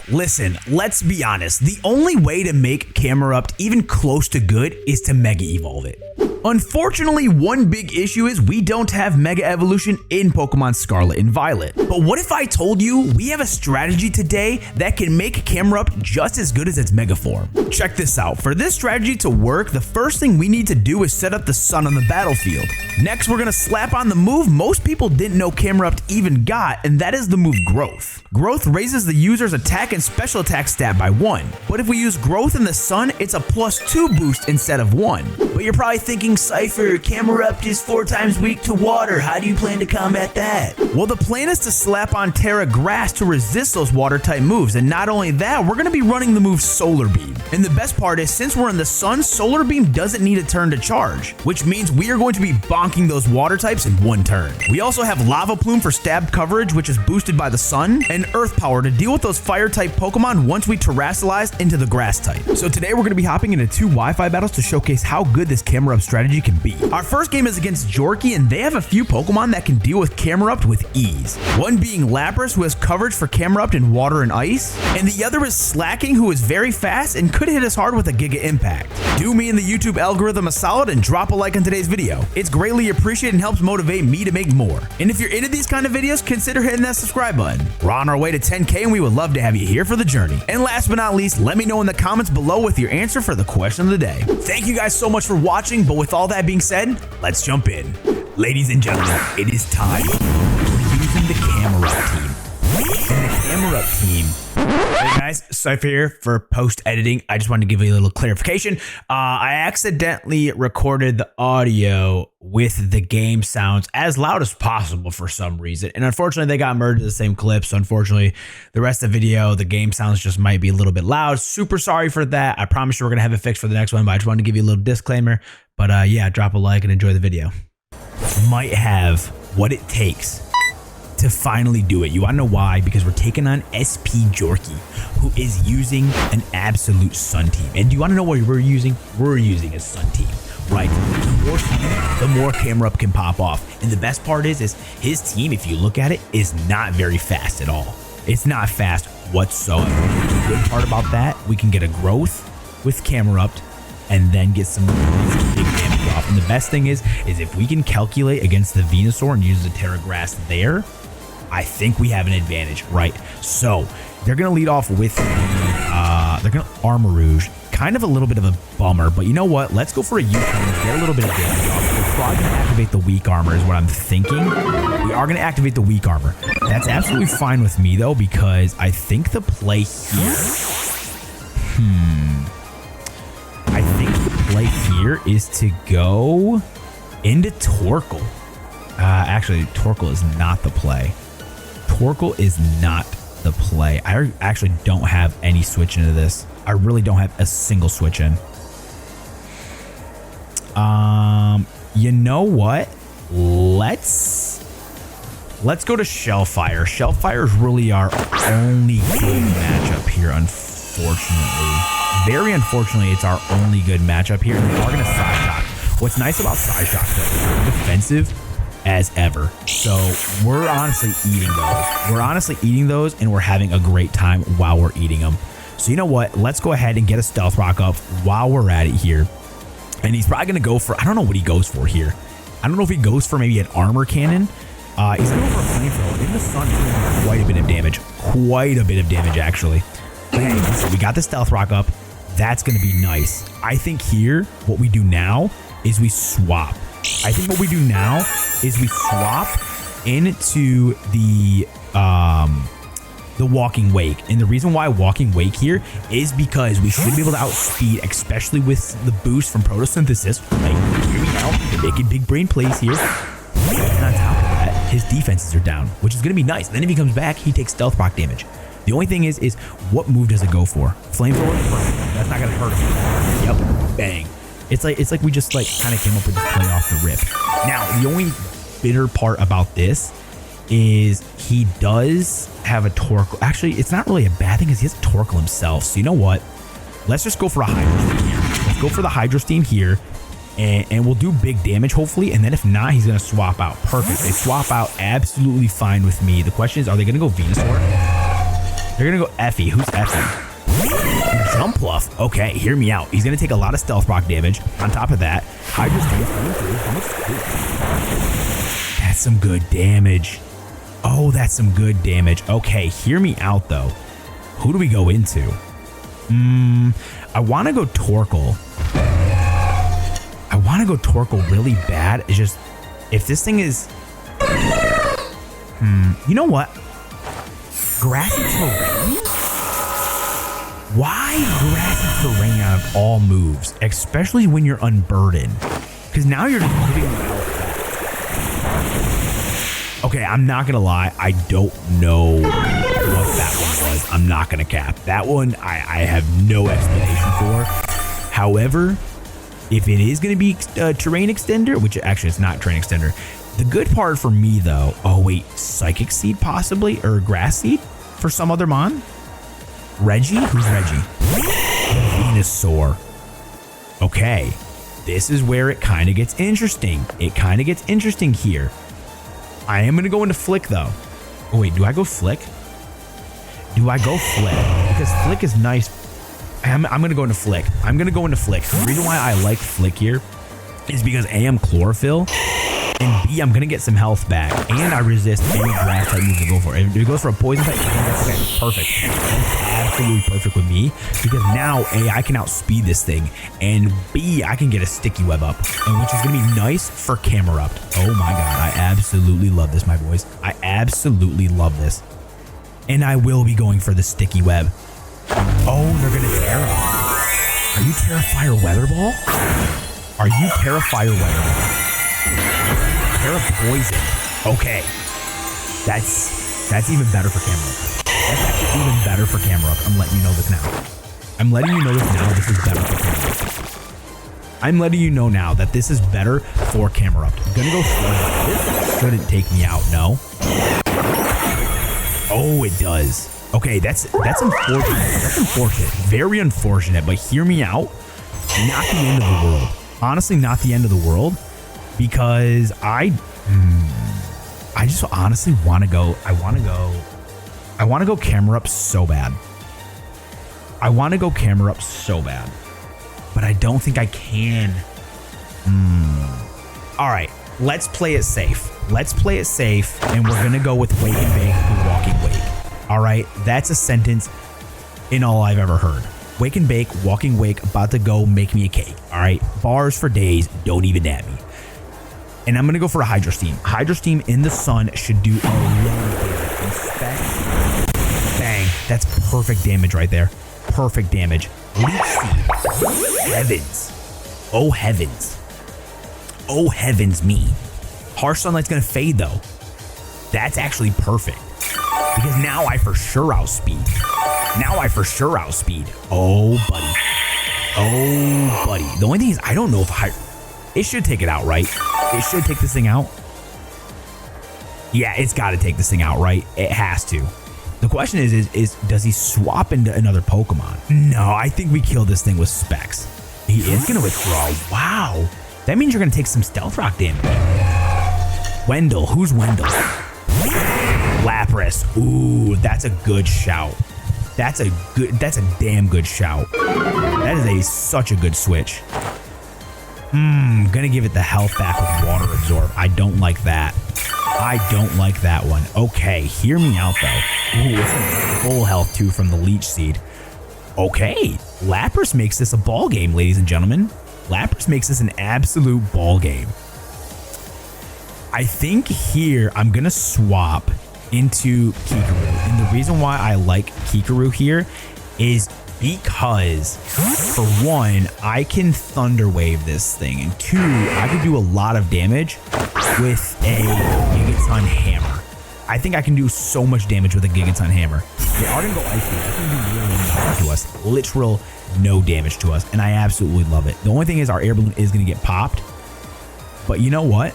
Listen, let's be honest. The only way to make Camerupt even close to good is to Mega Evolve it. Unfortunately, one big issue is we don't have Mega Evolution in Pokemon Scarlet and Violet. But what if I told you we have a strategy today that can make Camerupt just as good as its Mega form? Check this out. For this strategy to work, the first thing we need to do is set up the sun on the battlefield. Next, we're going to slap on the move most people didn't know Camerupt even got, and that is the move Growth. Growth raises the user's attack and special attack stat by 1. But if we use Growth in the sun, it's a +2 boost instead of 1. But you're probably thinking, Cypher, Camerupt is 4 times weak to water. How do you plan to combat that? Well, the plan is to slap on Terra Grass to resist those water type moves. And not only that, we're going to be running the move Solar Beam. And the best part is, since we're in the sun, Solar Beam doesn't need a turn to charge, which means we are going to be bonking those water types in 1 turn. We also have Lava Plume for stab coverage, which is boosted by the sun, and Earth Power to deal with those fire type Pokemon once we terrestrialize into the grass type. So today we're going to be hopping into 2 Wi-Fi battles to showcase how good this Camerupt strategy can be. Our first game is against Jorky, and they have a few Pokemon that can deal with Camerupt with ease. One being Lapras, who has coverage for Camerupt in water and ice, and the other is Slacking, who is very fast and could hit us hard with a Giga Impact. Do me and the YouTube algorithm a solid and drop a like on today's video. It's greatly appreciated and helps motivate me to make more. And if you're into these kind of videos, consider hitting that subscribe button. We're on our way to 10K and we would love to have you here for the journey. And last but not least, let me know in the comments below with your answer for the question of the day. Thank you guys so much for watching, but with all that being said, let's jump in. Ladies and gentlemen, it is time. We're using the Camerupt team. And the Camerupt team. Hey guys, Cypher here for post-editing. I just wanted to give you a little clarification. I accidentally recorded the audio with the game sounds as loud as possible for some reason. And unfortunately, they got merged in the same clip. So unfortunately, the rest of the video, the game sounds just might be a little bit loud. Super sorry for that. I promise you we're going to have it fixed for the next one, but I just wanted to give you a little disclaimer. But yeah, drop a like and enjoy the video. Might have what it takes to finally do it. You want to know why? Because we're taking on SP Jorky, who is using an absolute Sun team. And do you want to know what we're using? We're using a Sun team, right? The more Camerupt can pop off. And the best part is his team, if you look at it, is not very fast at all. It's not fast whatsoever. The good part about that, we can get a Growth with Camerupt and then get some big damage off. And the best thing is if we can calculate against the Venusaur and use the Terra Grass there, I think we have an advantage, right? So they're going to lead off with they're going to Armor Rouge. Kind of a little bit of a bummer, but you know what? Let's go for a U-turn, get a little bit of damage off. We're probably going to activate the weak armor is what I'm thinking. We are going to activate the weak armor. That's absolutely fine with me, though, because I think the play here... I think the play here is to go into Torkoal. Actually, Torkoal is not the play. Torkoal is not the play. I actually don't have any switch into this. I really don't have a single switch in. You know what? Let's go to Shellfire. Shellfire is really our only good matchup here, unfortunately. Very unfortunately, it's our only good matchup here. And we are going to Psyshock. What's nice about Psyshock, though, is we're defensive as ever. So we're honestly eating those. We're honestly eating those, and we're having a great time while we're eating them. So you know what? Let's go ahead and get a Stealth Rock up while we're at it here. And he's probably going to go for, I don't know what he goes for here. I don't know if he goes for maybe an Armor Cannon. He's going to go for a Flamethrower. In the sun, he's doing quite a bit of damage. Quite a bit of damage, actually. But anyway, so we got the Stealth Rock up. That's going to be nice. I think here, what we do now is we swap. I think what we do now is we swap into the Walking Wake. And the reason why Walking Wake here is because we should be able to outspeed, especially with the boost from Photosynthesis. Like, here we go. We're making big brain plays here. And on top of that, his defenses are down, which is going to be nice. Then if he comes back, he takes Stealth Rock damage. The only thing is what move does it go for? Flamethrower? That's not going to hurt him. Yep. Bang. It's like we just kind of came up with this play off the rip. Now, the only bitter part about this is he does have a Torkoal. Actually, it's not really a bad thing because he has a Torkoal himself. So you know what? Let's just go for a Hydro Steam here. Let's go for the Hydro Steam here. And we'll do big damage, hopefully. And then if not, he's going to swap out. Perfect. They swap out absolutely fine with me. The question is, are they going to go Venusaur? They're gonna go Effie. Who's Effie? Jump Bluff. Okay, hear me out. He's gonna take a lot of stealth rock damage. On top of that, Hydra Steam's coming through. How much? That's some good damage. Oh, that's some good damage. Okay, hear me out though. Who do we go into? I want to go Torkoal. I want to go Torkoal really bad. It's just, if this thing is... you know what? Grassy terrain? Why grassy terrain out of all moves? Especially when you're unburdened. Because now you're just giving them out. Okay, I'm not gonna lie. I don't know what that one was. I'm not gonna cap. That one, I have no explanation for. However, if it is gonna be a terrain extender, which actually it's not terrain extender, the good part for me though, oh wait, Psychic Seed possibly, or Grass Seed for some other mon? Reggie? Who's Reggie? Venusaur. Okay, this is where it kind of gets interesting. It kind of gets interesting here. I am going to go into Flick though. Oh wait, do I go Flick? Do I go Flick? Because Flick is nice. I'm going to go into Flick. I'm going to go into Flick. The reason why I like Flick here is because A, I'm Chlorophyll, and B, I'm going to get some health back, and I resist any grass type move to go for. If it goes for a poison type, okay, perfect. That's absolutely perfect with me, because now A, I can outspeed this thing, and B, I can get a sticky web up, and which is going to be nice for Camerupt. Oh my god, I absolutely love this, my boys. I absolutely love this. And I will be going for the sticky web. Oh, they're going to Terra. Are you Terra Weather Ball? Are you Terra Weather Ball? Terra Poison. Okay. That's even better for Camerupt. That's actually even better for Camerupt. I'm letting you know this now. I'm letting you know this now. This is better for Camerupt. I'm letting you know now that this is better for Camerupt. I'm gonna go for this. Shouldn't take me out, no. Oh, it does. Okay, that's unfortunate. That's unfortunate. Very unfortunate, but hear me out. Not the end of the world. Honestly, not the end of the world. Because I just honestly want to go. I want to go Camerupt so bad. I want to go Camerupt so bad, but I don't think I can. All right, let's play it safe. Let's play it safe, and we're gonna go with Wake and Bake and Walking Wake. All right, that's a sentence in all I've ever heard. Wake and Bake, Walking Wake, about to go make me a cake. All right, bars for days. Don't even at me. And I'm going to go for a Hydro Steam. Hydro Steam in the sun should do a lot of damage. Inspect. Bang. That's perfect damage right there. Perfect damage. Leech Seed. Heavens. Oh, heavens. Oh, heavens me. Harsh Sunlight's going to fade, though. That's actually perfect. Because now I for sure outspeed. Oh, buddy. Oh, buddy. The only thing is, I don't know if it should take it out, right? It should take this thing out. Yeah, it's got to take this thing out, right? It has to. The question is does he swap into another Pokemon? No, I think we kill this thing with Specs. He is going to withdraw. Wow. That means you're going to take some Stealth Rock damage. Wendell. Who's Wendell? Lapras. Ooh, that's a good shout. That's a damn good shout. That is such a good switch. Gonna give it the health back with Water Absorb. I don't like that. I don't like that one. Okay, hear me out though. Ooh, it's full health too from the Leech Seed. Okay, Lapras makes this a ball game, ladies and gentlemen. Lapras makes this an absolute ball game. I think here I'm gonna swap into Kikaru, and the reason why I like Kikaru here is because, for one, I can Thunder Wave this thing, and two, I can do a lot of damage with a Gigaton Hammer. I think I can do so much damage with a Gigaton Hammer. They are going to go Ice Beam. That's going to do literally nothing to us. Literal no damage to us, and I absolutely love it. The only thing is our Air Balloon is going to get popped, but you know what?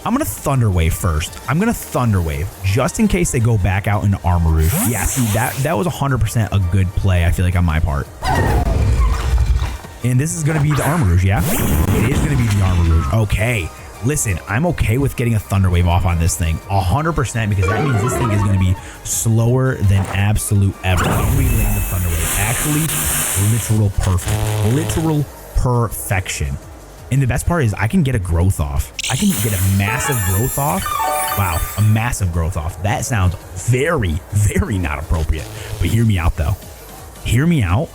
I'm going to Thunder Wave first. I'm going to Thunder Wave just in case they go back out into Armarouge. Yeah, see, that was 100% a good play, I feel like, on my part. And this is going to be the Armarouge, yeah? It is going to be the Armarouge. Okay. Listen, I'm okay with getting a Thunder Wave off on this thing 100% because that means this thing is going to be slower than absolute ever. When we land the Thunder Wave, actually literal perfection. And the best part is I can get a growth off. I can get a massive growth off. Wow, a massive growth off. That sounds very, very not appropriate. But hear me out though. Hear me out.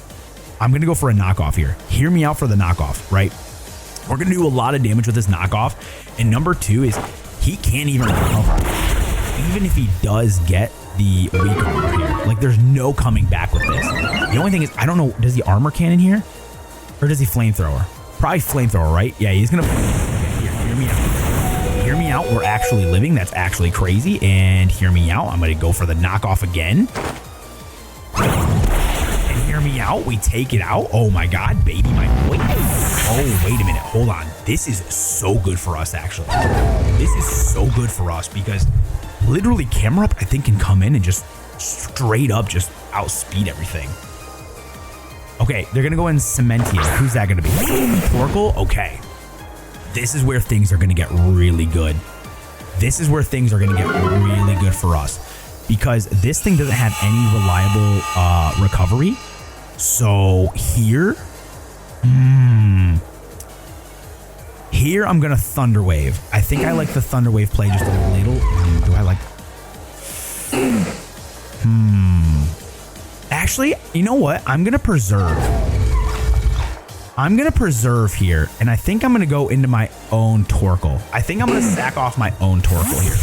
I'm going to go for a knockoff here. Hear me out for the knockoff, right? We're going to do a lot of damage with this knockoff. And number 2 is he can't even recover. Even if he does get the weak armor here. Like, there's no coming back with this. The only thing is, I don't know, does he armor cannon here? Or does he flamethrower? Probably flamethrower, right? Yeah, he's going to... Okay, hear me out. Hear me out. We're actually living. That's actually crazy. And hear me out. I'm going to go for the knockoff again. And hear me out. We take it out. Oh my God, baby, my boy. Oh, wait a minute. Hold on. This is so good for us, actually. This is so good for us because literally Camerupt, I think, can come in and just straight up just outspeed everything. Okay, they're going to go in Cementia. Who's that going to be? Torkoal? Okay. This is where things are going to get really good. This is where things are going to get really good for us because this thing doesn't have any reliable recovery. So here... Here, I'm going to Thunder Wave. I think I like the Thunder Wave play just a little. Do I like... Actually, you know what? I'm going to preserve. I'm going to preserve here, and I think I'm going to go into my own Torkoal. I think I'm going to sack off my own Torkoal here.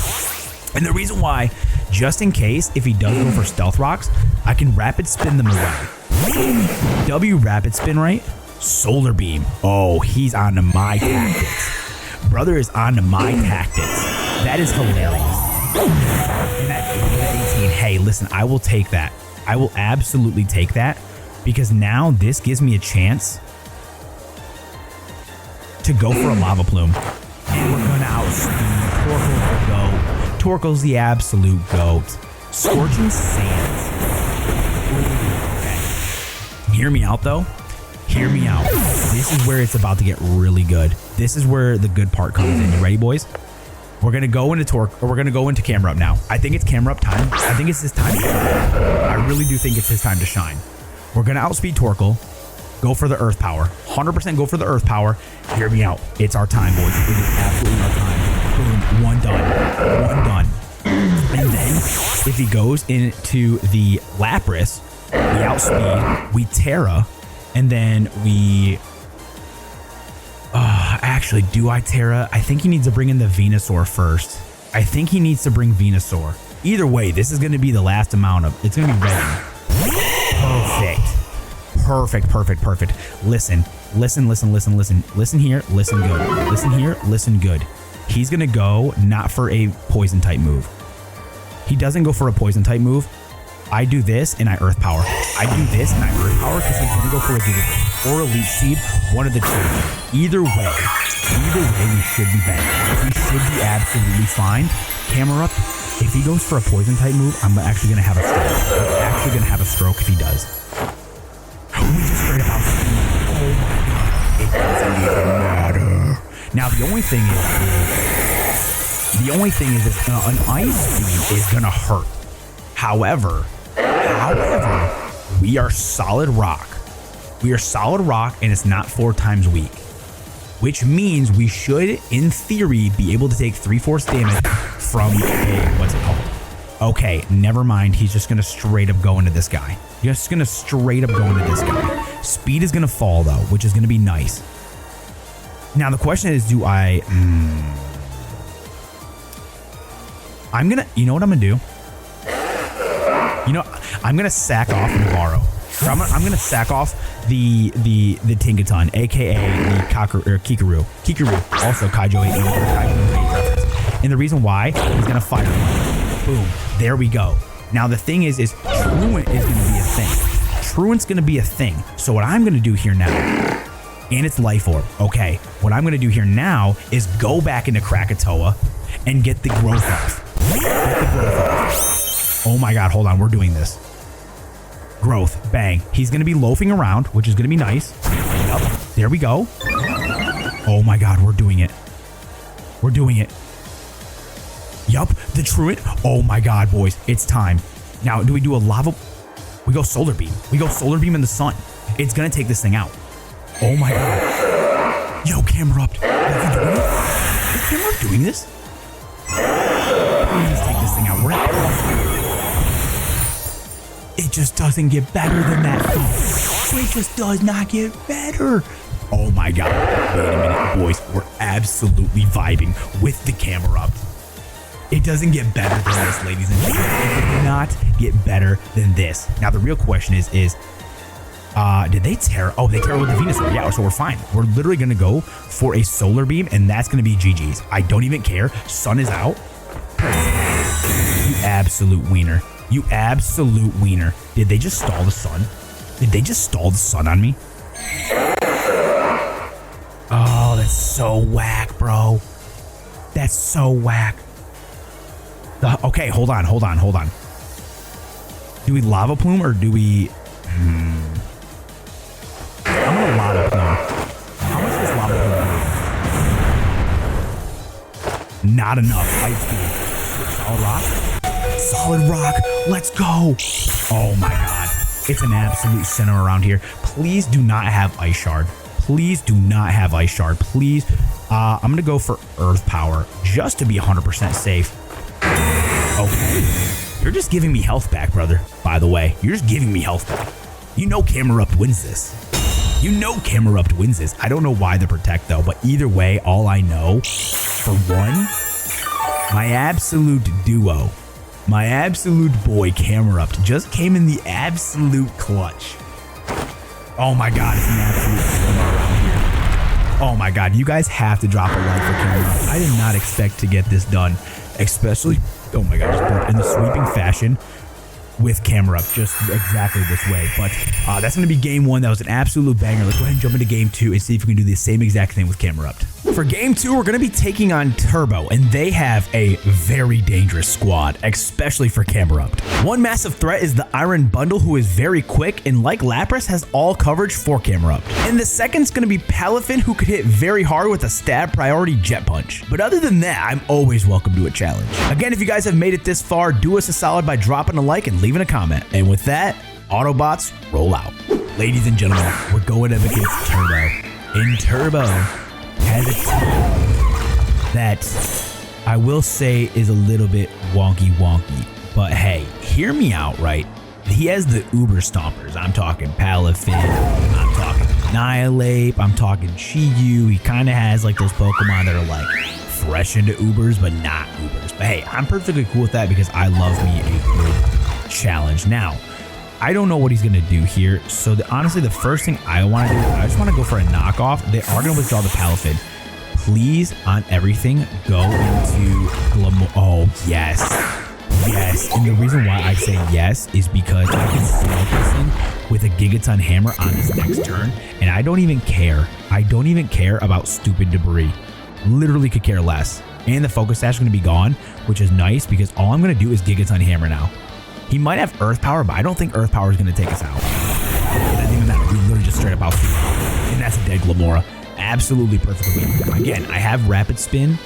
And the reason why, just in case, if he does go for Stealth Rocks, I can Rapid Spin them away. W Rapid Spin, right? Solar Beam. Oh, he's on to my tactics. Brother is on to my tactics. That is hilarious. And that 18. Hey, listen, I will take that. I will absolutely take that because now this gives me a chance to go for a Lava Plume. And we're going to outspeed. Torkoal's the GOAT. Torkoal's the absolute GOAT. Scorching Sands. Okay. Hear me out, though. Hear me out. This is where it's about to get really good. This is where the good part comes in. You ready, boys? We're gonna go into we're gonna go into Camerupt now. I think it's Camerupt time. I think it's his time to shine. I really do think it's his time to shine. We're gonna outspeed Torkoal. Go for the Earth Power. 100% go for the Earth Power. Hear me out. It's our time, boys. It is absolutely our time. Boom. One done. One done. And then if he goes into the Lapras, we outspeed. We Terra. And then we... actually, do I Terra? I think he needs to bring in the Venusaur first. I think he needs to bring Venusaur. Either way, this is going to be the last amount of... It's going to be ready. Perfect. Perfect, perfect, perfect. Listen. Listen, listen, listen, listen. Listen here. Listen good. Listen here. Listen good. He's going to go not for a poison type move. He doesn't go for a poison type move. I do this and I Earth Power. I do this and I Earth Power because he's going to go for a Giga or a Leech Seed, one of the two. Either way, we should be banging. We should be absolutely fine. Camerupt, if he goes for a poison type move, I'm actually going to have a stroke. I'm actually going to have a stroke if he does. We just straight up outspeed. Oh my God. It doesn't even matter. Now, the only thing is an Ice Beam is going to hurt. However, we are solid rock. We are solid rock and it's not 4 times weak. Which means we should, in theory, be able to take 3/4 damage from a, what's it called? Okay, never mind. He's just going to straight up go into this guy. Just going to straight up go into this guy. Speed is going to fall though, which is going to be nice. Now the question is, do I... I'm going to... You know what I'm going to do? You know, I'm going to sack off Navarro. I'm going to sack off the Tinkaton, aka the Kikaru. Kikaru, also Kaijo 8 reference. And the reason why, he's going to fire one. Boom. There we go. Now the thing is Truant is going to be a thing. Truant's going to be a thing. So what I'm going to do here now, and it's Life Orb. Okay. What I'm going to do here now is go back into Krakatoa and get the growth off. Get the growth off. Oh my God, hold on, we're doing this. Growth, bang. He's gonna be loafing around, which is gonna be nice. Yep, there we go. Oh my God, we're doing it. We're doing it. Yup, the truant. Oh my god, boys. It's time. Now, do we do a lava? We go solar beam. We go solar beam in the sun. It's gonna take this thing out. Oh my god. Yo, Camerupt. Are you doing it? Is Camerupt doing this? Please take this thing out. We're at it just doesn't get better than that. It just does not get better. Oh my god. Wait a minute, boys. We're absolutely vibing with the Camerupt. It doesn't get better than this, ladies and gentlemen. It did not get better than this. Now, the real question is did they tear? Oh, they tear with the Venusaur. Yeah, so we're fine. We're literally going to go for a solar beam, and that's going to be GG's. I don't even care. Sun is out. You absolute wiener. You absolute wiener. Did they just stall the sun? Did they just stall the sun on me? Oh, that's so whack, bro. That's so whack. Okay, hold on. Do we lava plume or do we... I'm gonna lava plume. How much does lava plume do? Not enough. Ice speed. Solid rock. Let's go. Oh my god. It's an absolute center around here. Please do not have ice shard. Please do not have ice shard. Please. I'm gonna go for earth power just to be 100% safe. Okay. You're just giving me health back, brother. By the way, you're just giving me health back. You know Camerupt wins this. You know Camerupt wins this. I don't know why the protect though, but either way, all I know, for one, my absolute duo, my absolute boy Camerupt just came in the absolute clutch. Oh my god, it's an absolute slimmer around here. Oh my god, you guys have to drop a like for Camerupt. I did not expect to get this done, especially, oh my god, just in the sweeping fashion with Camerupt, just exactly this way. But that's going to be game one. That was an absolute banger. Let's go ahead and jump into game two and see if we can do the same exact thing with Camerupt. For game two, we're going to be taking on Turbo, and they have a very dangerous squad, especially for Camerupt. One massive threat is the Iron Bundle, who is very quick, and like Lapras, has all coverage for Camerupt. And the second's going to be Palafin, who could hit very hard with a stab priority Jet Punch. But other than that, I'm always welcome to a challenge. Again, if you guys have made it this far, do us a solid by dropping a like and leaving a comment. And with that, Autobots, roll out. Ladies and gentlemen, we're going up against Turbo. And Turbo has a team that I will say is a little bit wonky. But hey, hear me out, right? He has the Uber Stompers. I'm talking Palafin, I'm talking Annihilate, I'm talking Chi-Yu. He kind of has like those Pokemon that are like fresh into Ubers, but not Ubers. But hey, I'm perfectly cool with that because I love me a good challenge. Now, I don't know what he's going to do here. So honestly, the first thing I want to do, I just want to go for a knockoff. They are going to withdraw the Palafin. Please, on everything, go into Glamour. Oh, yes. Yes. And the reason why I say yes is because I can smoke this thing with a Gigaton Hammer on this next turn. And I don't even care. I don't even care about stupid debris. Literally could care less. And the Focus Sash is going to be gone, which is nice because all I'm going to do is Gigaton Hammer now. He might have Earth Power, but I don't think Earth Power is going to take us out. It doesn't even matter. We literally just straight up out. And that's a dead Glamora. Absolutely perfectly. Again, I have Rapid Spin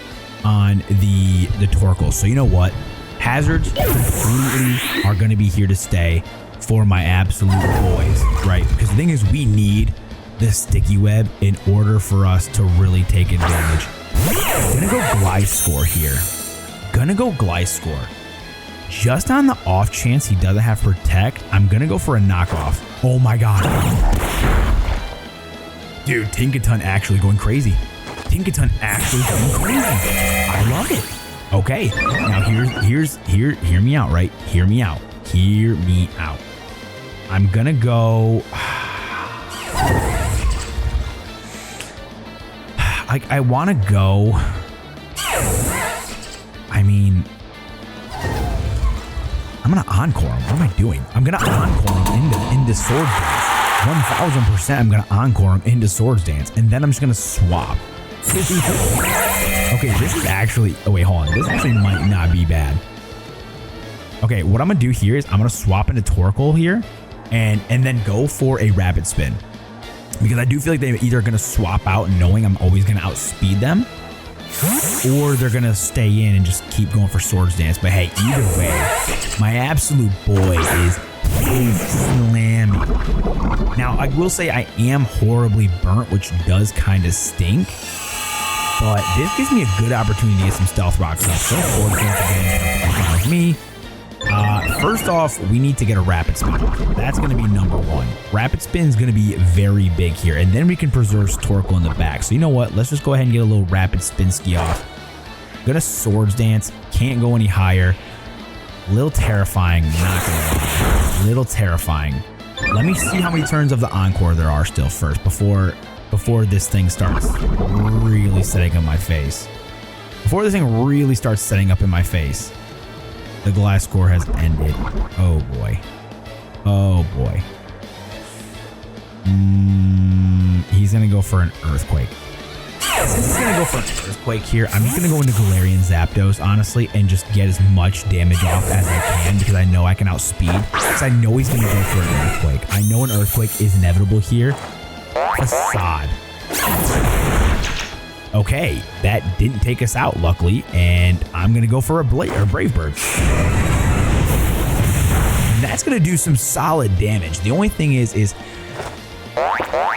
on the Torkoal. So you know what? Hazards completely are going to be here to stay for my absolute boys, right? Because the thing is, we need the Sticky Web in order for us to really take advantage. Gonna go Gliscor here. Gliscor. Just on the off chance he doesn't have Protect, I'm gonna go for a knockoff. Oh my god. Dude, Tinkaton actually going crazy. Hear me out, right? Hear me out. I'm gonna go. Like, I want to go. I mean, I'm gonna Encore him. What am I doing? I'm gonna Encore him into Swords Dance. 1000%. I'm gonna Encore him into Swords Dance, and then I'm just gonna swap. Okay, this is actually. Oh wait, hold on. This actually might not be bad. Okay, what I'm gonna do here is I'm gonna swap into Torkoal here, and then go for a Rapid Spin, because I do feel like they're either gonna swap out knowing I'm always gonna outspeed them, or they're going to stay in and just keep going for Swords Dance. But hey, either way, my absolute boy is slamming. Now, I will say I am horribly burnt, which does kind of stink. But this gives me a good opportunity to get some stealth rocks up. So Swords Dance again with me. First off, we need to get a rapid spin. That's going to be number one. Rapid spin is going to be very big here, and then we can preserve Torkoal in the back. So you know what? Let's just go ahead and get a little rapid spin ski off. Gonna Swords Dance. Can't go any higher. Little terrifying. Not gonna lie. Little terrifying. Let me see how many turns of the Encore there are still first before this thing starts really setting up my face. Before this thing really starts setting up in my face. The glass score has ended. Oh boy. Oh boy. He's gonna go for an Earthquake. Since he's gonna go for an Earthquake here, I'm just gonna go into Galarian Zapdos, honestly, and just get as much damage off as I can because I know I can outspeed. Because I know he's gonna go for an Earthquake. I know an Earthquake is inevitable here. Facade. Okay, that didn't take us out, luckily, and I'm gonna go for a Brave Bird. And that's gonna do some solid damage. The only thing the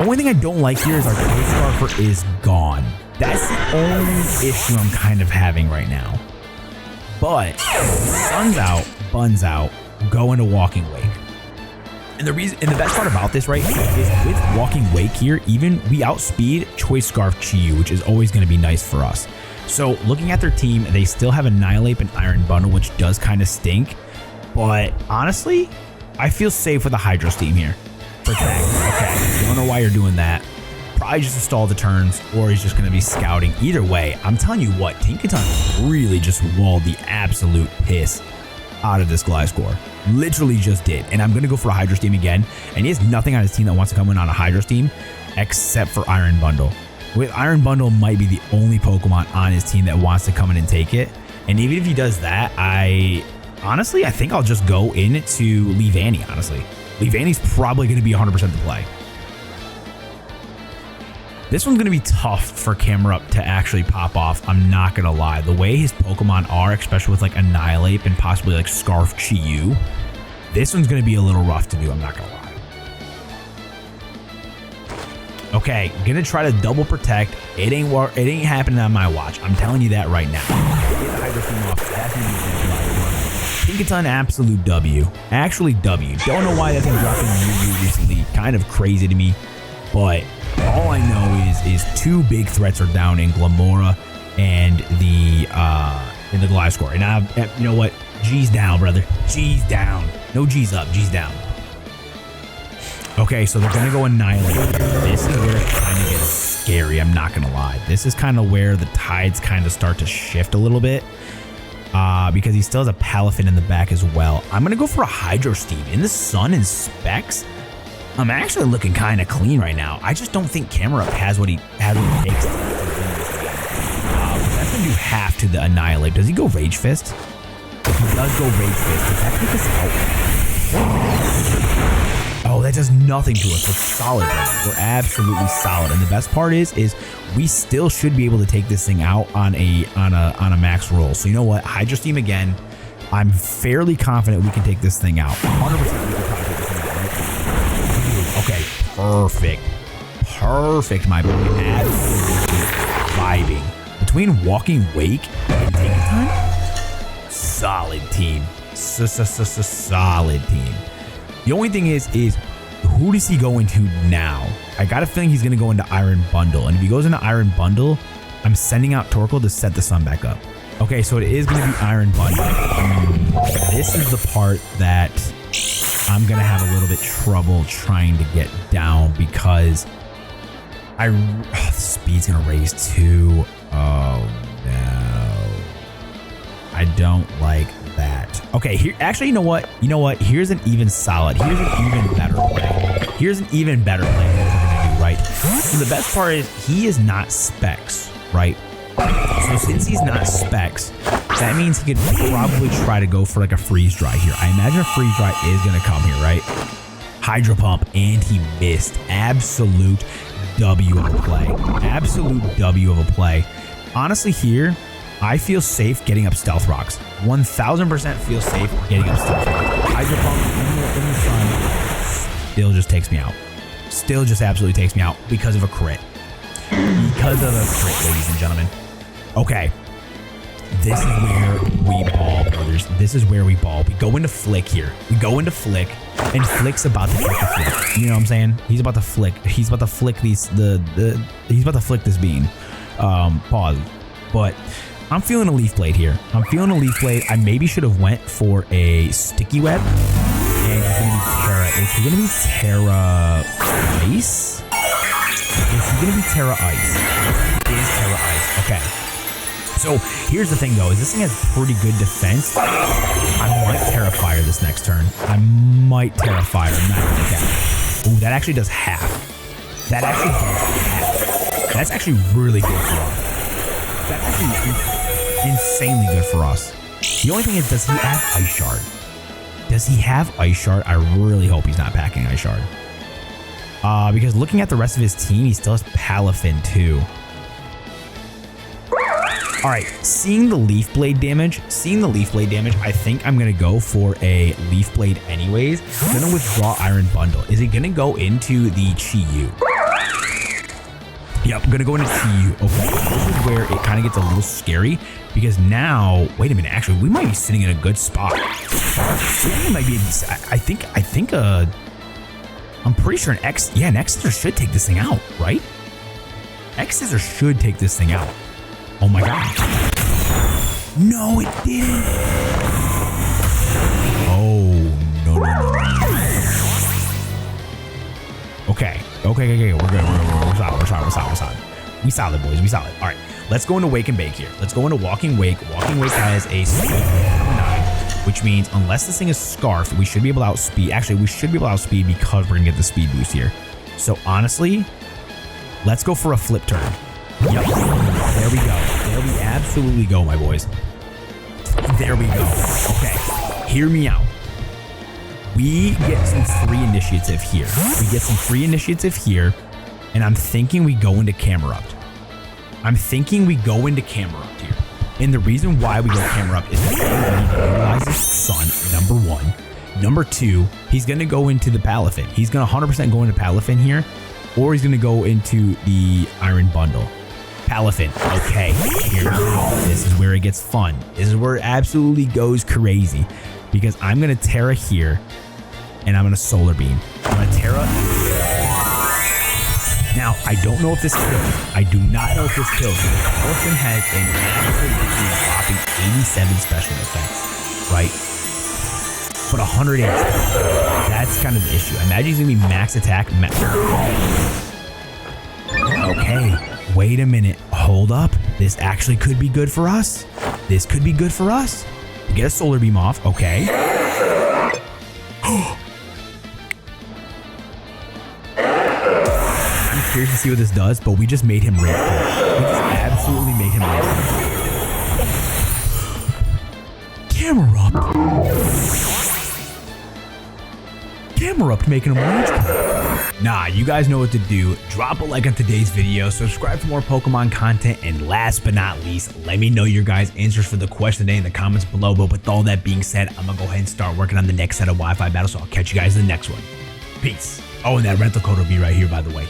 only thing I don't like here is our Toad Scarfer is gone. That's the only issue I'm kind of having right now. But Sun's out, Bun's out, go into Walking Wake. And the best part about this, right, is with Walking Wake here, even we outspeed Choice Scarf Chi-Yu, which is always going to be nice for us. So looking at their team, they still have Annihilate and Iron Bundle, which does kind of stink. But honestly, I feel safe with the Hydro Steam here. Protect. Okay, don't know why you're doing that. Probably just to stall the turns, or he's just going to be scouting. Either way, I'm telling you what, Tinkaton really just walled the absolute piss out of this Gliscor. Literally just did. And I'm going to go for a Hydro Steam again. And he has nothing on his team that wants to come in on a Hydro Steam except for Iron Bundle. With Iron Bundle might be the only Pokemon on his team that wants to come in and take it. And even if he does that, I think I'll just go into Leavanny, honestly. Leavanny's probably going to be 100% the play. This one's going to be tough for Camerupt to actually pop off. I'm not going to lie. The way his Pokemon are, especially with like Annihilate and possibly like Scarf Chi-Yu, this one's going to be a little rough to do. I'm not going to lie. Okay, going to try to double protect. It ain't happening on my watch. I'm telling you that right now. Get the Hydro Steam off. That's going to be Tinkaton, absolute W. Actually W. Don't know why that thing dropped in Yu-Gi-Oh recently. Kind of crazy to me. But all I know is two big threats are down in Glamora and the Gliscor. And you know what? G's down, brother. G's down. No G's up. G's down. Okay, so they're gonna go Annihilate here. This is where it kind of gets scary. I'm not gonna lie. This is kind of where the tides kind of start to shift a little bit. Because he still has a Palafin in the back as well. I'm gonna go for a Hydro Steam in the Sun and Specs. I'm actually looking kind of clean right now. I just don't think Camerupt has what it takes. That's gonna do half to the Annihilate. Does he go Rage Fist? If he does go Rage Fist, does that take us out? Oh, that does nothing to us. We're solid, right? We're absolutely solid. And the best part is we still should be able to take this thing out on a max roll. So you know what? Hydro Steam again. I'm fairly confident we can take this thing out. 100% we can probably take this thing out, right? Okay, perfect. Perfect, my boy. Absolutely vibing. Between Walking Wake and Tinkaton, solid team. Solid team. The only thing is who does he go into now? I got a feeling he's going to go into Iron Bundle. And if he goes into Iron Bundle, I'm sending out Torkoal to set the Sun back up. Okay, so it is going to be Iron Bundle. This is the part that I'm going to have a little bit trouble trying to get down because the speed's going to raise too. Oh, no. I don't like that. Okay, here, actually, you know what? Here's an even solid. Here's an even better play. Here's an even better play that we're going to do, right? So the best part is he is not Specs, right? So since he's not Specs, that means he could probably try to go for like a Freeze Dry here. I imagine a Freeze Dry is going to come here, right? Hydro Pump, and he missed. Absolute W of a play. Absolute W of a play. honestly here, I feel safe getting up Stealth Rocks. 1000% feel safe getting up Stealth Rocks. Hydro Pump in the sun still just takes me out. Still just absolutely takes me out because of a crit. Because of a crit, ladies and gentlemen. Okay. This is where we ball, brothers. This is where we ball. We go into Flick here. We go into Flick, and Flick's about to flick the Flick. You know what I'm saying? He's about to flick. He's about to flick these. He's about to flick this bean. Pause. But I'm feeling a Leaf Blade here. I'm feeling a Leaf Blade. I maybe should have went for a Sticky Web. And it's gonna be Terra. Is he gonna be Terra Ice? Is he gonna be Terra Ice? It is Terra Ice. Okay. So here's the thing though, is this thing has pretty good defense. I might Terra Fire this next turn. I might Terra Fire. I'm not gonna that. Ooh, that actually does half. That actually does half. That's actually really good for us. That's actually insanely good for us. The only thing is, does he have Ice Shard? Does he have Ice Shard? I really hope he's not packing Ice Shard. Because looking at the rest of his team, he still has Palafin too. All right, seeing the Leaf Blade damage, I think I'm going to go for a Leaf Blade anyways. I'm going to withdraw Iron Bundle. Is it going to go into the Chi-Yu? Yep, I'm going to go into Chi-Yu. Okay, this is where it kind of gets a little scary because now, wait a minute, actually, we might be sitting in a good spot. It might be, I'm pretty sure an X Scissor should take this thing out, right? X Scissor should take this thing out. Oh my god. No, it didn't. Oh, no. Okay. We're good. We're solid. We solid, boys. We solid. All right. Let's go into Wake and Bake here. Let's go into Walking Wake. Walking Wake has a speed of 9, which means unless this thing is Scarfed, we should be able to outspeed. Actually, we should be able to outspeed because we're going to get the speed boost here. So honestly, let's go for a flip turn. Yep. There we go. There we absolutely go, my boys. There we go. Okay. Hear me out. We get some free initiative here. And I'm thinking we go into Camerupt. Here. And the reason why we go Camerupt is because he utilizes Sun, number one. Number two, he's going to go into the Palafin. He's going to 100% go into Palafin here. Or he's going to go into the Iron Bundle. Palafin. Okay, here we go. This is where it gets fun. This is where it absolutely goes crazy. Because I'm going to Terra here, and I'm going to Solar Beam. I'm going to Terra. Now, I don't know if this kills. I do not know if this kills. Palafin has an absolutely whopping 87 special defense, right? But 100 HP. That's kind of the issue. Imagine he's going to be max attack. Okay. Wait a minute. Hold up. This actually could be good for us. We get a Solar Beam off. Okay. I'm curious to see what this does, but we just made him rage quit. We just absolutely made him rage quit. Camerupt making him rage quit. Nah, you guys know what to do. Drop a like on today's video, subscribe for more Pokemon content, and last but not least, let me know your guys' answers for the question today in the comments below. But with all that being said, I'm gonna go ahead and start working on the next set of Wi-Fi battles, so I'll catch you guys in the next one. Peace. Oh, and that rental code will be right here, by the way.